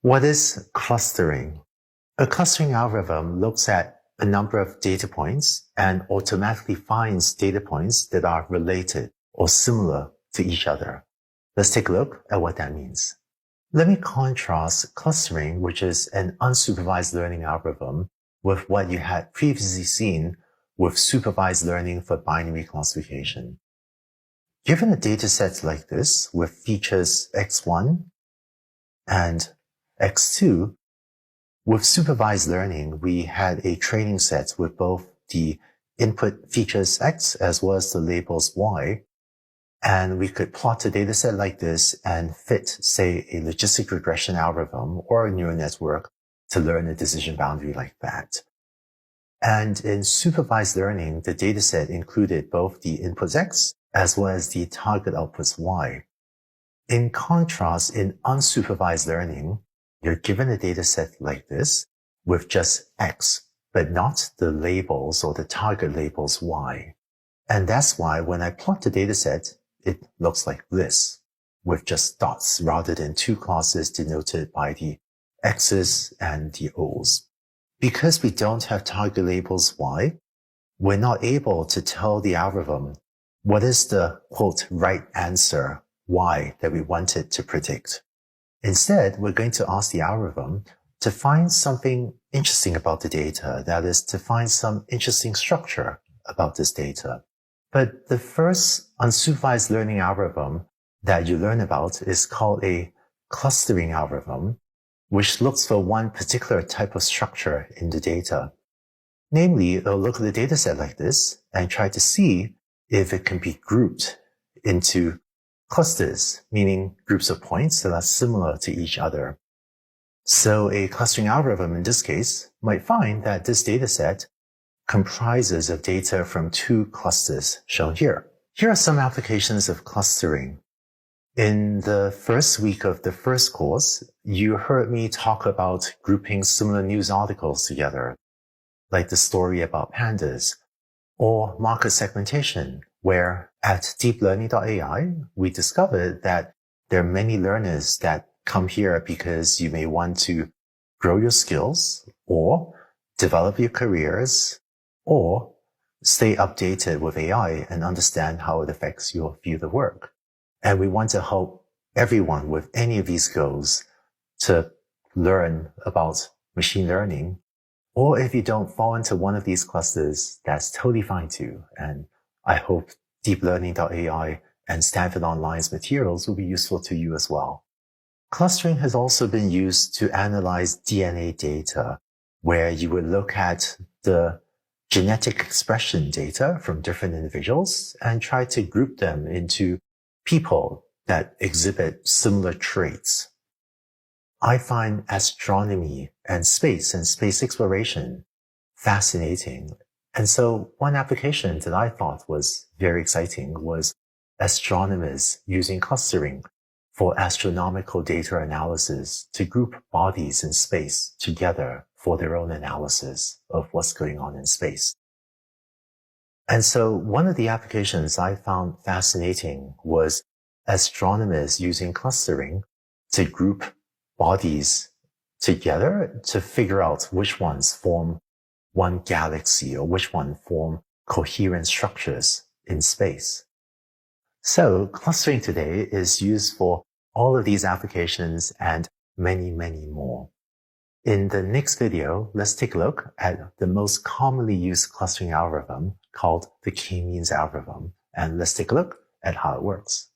What is clustering? A clustering algorithm looks at a number of data points and automatically finds data points that are related or similar to each other. Let's take a look at what that means. Let me contrast clustering, which is an unsupervised learning algorithm, with what you had previously seen with supervised learning for binary classification. Given a dataset like this with features x1 and x2, with supervised learning, we had a training set with both the input features x as well as the labels y. And we could plot a dataset like this and fit, say, a logistic regression algorithm or a neural network to learn a decision boundary like that. And in supervised learning, the dataset included both the inputs x as well as the target outputs y. In contrast, in unsupervised learning, you're given a dataset like this with just x, but not the labels or the target labels y. And that's why when I plot the dataset, it looks like this, with just dots rather than two classes denoted by the x's and the o's. Because we don't have target labels y, we're not able to tell the algorithm what is the, quote, right answer y that we wanted to predict. Instead, we're going to ask the algorithm to find something interesting about the data, that is, to find some interesting structure about this data. But the first unsupervised learning algorithm that you learn about is called a clustering algorithm, which looks for one particular type of structure in the data. Namely, it'll look at the dataset like this and try to see if it can be grouped into clusters, meaning groups of points that are similar to each other. So a clustering algorithm in this case might find that this dataset comprises of data from two clusters shown here. Here are some applications of clustering. In the first week of the first course, you heard me talk about grouping similar news articles together, like the story about pandas, or market segmentation, where at deeplearning.ai, we discovered that there are many learners that come here because you may want to grow your skills or develop your careers or stay updated with AI and understand how it affects your field of work. And we want to help everyone with any of these goals to learn about machine learning. Or if you don't fall into one of these clusters, that's totally fine too. And I hope deeplearning.ai and Stanford Online's materials will be useful to you as well. Clustering has also been used to analyze DNA data, where you would look at the genetic expression data from different individuals and try to group them into people that exhibit similar traits. I find astronomy and space exploration fascinating. And so one application that I thought was very exciting was astronomers using clustering for astronomical data analysis to group bodies in space together for their own analysis of what's going on in space. And so one of the applications I found fascinating was astronomers using clustering to group bodies together to figure out which ones form one galaxy or which one form coherent structures in space. So clustering today is used for all of these applications and many, many more. In the next video, let's take a look at the most commonly used clustering algorithm called the k-means algorithm. And let's take a look at how it works.